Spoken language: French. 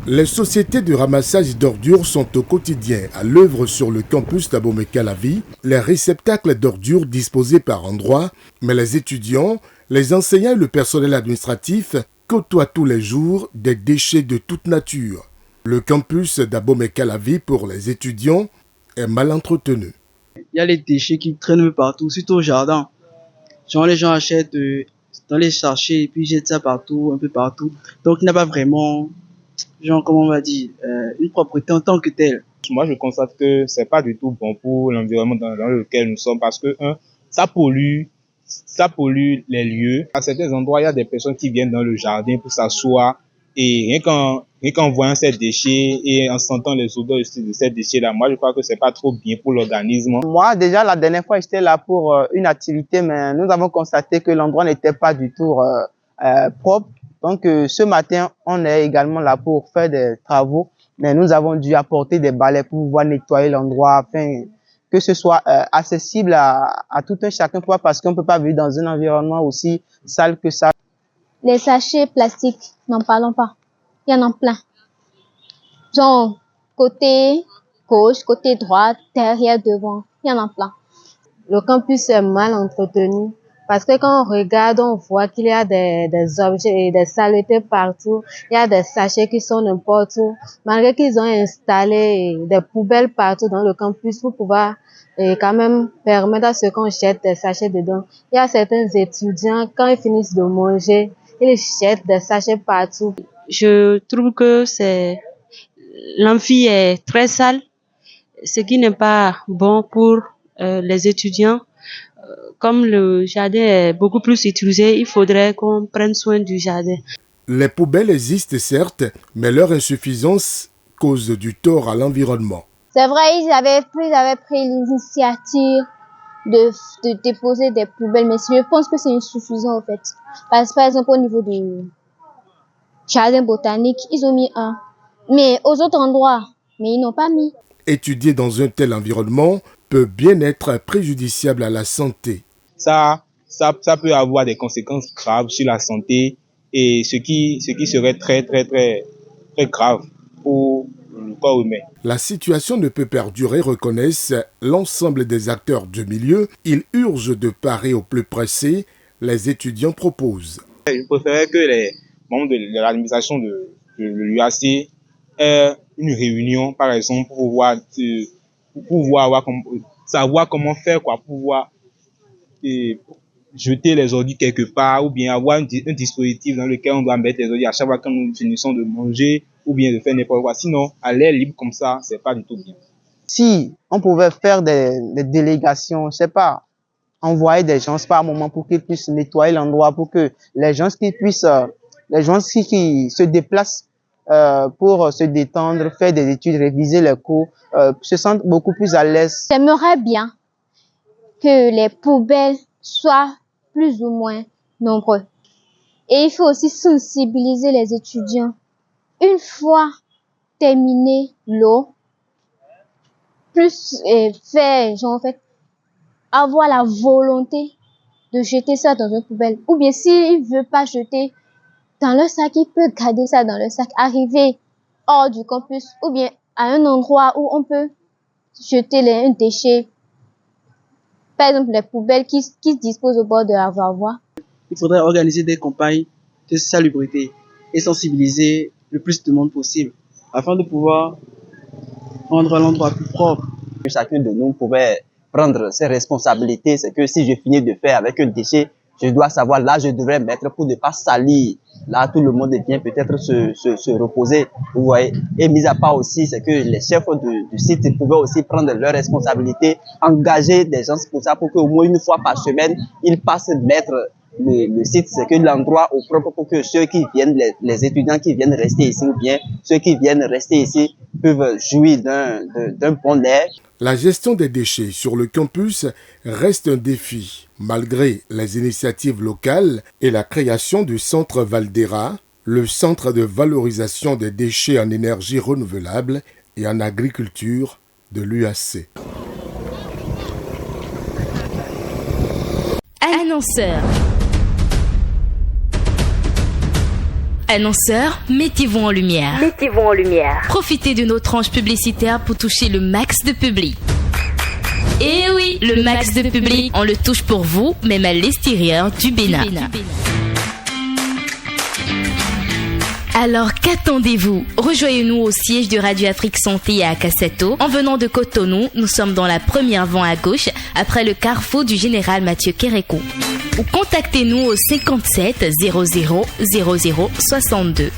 Les sociétés de ramassage d'ordures sont au quotidien à l'œuvre sur le campus d'Abomey-Calavi, les réceptacles d'ordures disposés par endroits, mais les étudiants, les enseignants et le personnel administratif côtoient tous les jours des déchets de toute nature. Le campus d'Abomey-Calavi pour les étudiants est mal entretenu. Il y a les déchets qui traînent partout, surtout au jardin. Genre les gens achètent dans les sachets et puis jettent ça partout, un peu partout. Donc il n'y a pas vraiment, genre comment on va dire, une propreté en tant que telle. Moi je constate que c'est pas du tout bon pour l'environnement dans lequel nous sommes parce que ça pollue les lieux. À certains endroits, il y a des personnes qui viennent dans le jardin pour s'asseoir et rien qu'en voyant ces déchets et en sentant les odeurs de ces déchets-là, moi je crois que c'est pas trop bien pour l'organisme. Moi déjà la dernière fois j'étais là pour une activité, mais nous avons constaté que l'endroit n'était pas du tout propre. Donc ce matin on est également là pour faire des travaux, mais nous avons dû apporter des balais pour pouvoir nettoyer l'endroit afin que ce soit accessible à tout un chacun, parce qu'on ne peut pas vivre dans un environnement aussi sale que ça. Les sachets plastiques, n'en parlons pas. Il y en a plein. Genre, côté gauche, côté droit, derrière, devant. Il y en a plein. Le campus est mal entretenu parce que quand on regarde, on voit qu'il y a des objets et des saletés partout. Il y a des sachets qui sont n'importe où. Malgré qu'ils ont installé des poubelles partout dans le campus pour pouvoir quand même permettre à ce qu'on jette des sachets dedans. Il y a certains étudiants, quand ils finissent de manger, ils jettent des sachets partout. Je trouve que l'amphi est très sale, ce qui n'est pas bon pour les étudiants. Comme le jardin est beaucoup plus utilisé, il faudrait qu'on prenne soin du jardin. Les poubelles existent certes, mais leur insuffisance cause du tort à l'environnement. C'est vrai, ils avaient pris l'initiative de déposer des poubelles, mais je pense que c'est insuffisant en fait. Parce que par exemple au niveau du jardin botanique, ils ont mis un. Mais aux autres endroits, mais ils n'ont pas mis. Étudier dans un tel environnement peut bien être préjudiciable à la santé. Ça peut avoir des conséquences graves sur la santé et ce qui serait très grave pour le corps humain. La situation ne peut perdurer, reconnaissent l'ensemble des acteurs du milieu. Il urge de parer au plus pressé. Les étudiants proposent. Je préférerais que les membres de l'administration de l'UAC aient une réunion, par exemple, pour pouvoir savoir comment faire, pour pouvoir jeter les ordures quelque part, ou bien avoir un dispositif dans lequel on doit mettre les ordures à chaque fois que nous finissons de manger, ou bien de faire n'importe quoi. Sinon, à l'air libre comme ça, c'est pas du tout bien. Si on pouvait faire des délégations, je sais pas, envoyer des gens par moment pour qu'ils puissent nettoyer l'endroit, pour que les gens qui se déplacent pour se détendre, faire des études, réviser les cours, se sentent beaucoup plus à l'aise. J'aimerais bien que les poubelles soient plus ou moins nombreux. Et il faut aussi sensibiliser les étudiants. Une fois terminé l'eau, avoir la volonté de jeter ça dans une poubelle. Ou bien s'il veut pas jeter dans le sac, il peut garder ça dans le sac, arriver hors du campus, ou bien à un endroit où on peut jeter un déchet. Par exemple, les poubelles qui se disposent au bord de la voie. Il faudrait organiser des campagnes de salubrité et sensibiliser le plus de monde possible afin de pouvoir rendre l'endroit plus propre. Chacun de nous pouvait prendre ses responsabilités. C'est que si je finis de faire avec un déchet, je dois savoir là je devrais mettre pour ne pas salir. Là, tout le monde vient peut-être se reposer, vous voyez. Et mis à part aussi, c'est que les chefs du site pouvaient aussi prendre leurs responsabilités, engager des gens pour ça, pour qu'au moins une fois par semaine, ils passent mettre le site, c'est que l'endroit au propre pour que ceux qui viennent, les étudiants qui viennent rester ici, ou bien ceux qui viennent rester ici, peuvent jouir d'un bon air. La gestion des déchets sur le campus reste un défi. Malgré les initiatives locales et la création du centre Valdera, le centre de valorisation des déchets en énergie renouvelable et en agriculture de l'UAC. Annonceur. Annonceurs, mettez-vous en lumière. Profitez de nos tranches publicitaires pour toucher le max de public. Et oui, le max de public, on le touche pour vous, même à l'extérieur du Bénin. Alors qu'attendez-vous? Rejoignez-nous au siège de Radio Afrique Santé à Kassato. En venant de Cotonou, nous sommes dans la première vente à gauche, après le carrefour du général Mathieu Kérékou. Ou contactez-nous au 57 00 00 62.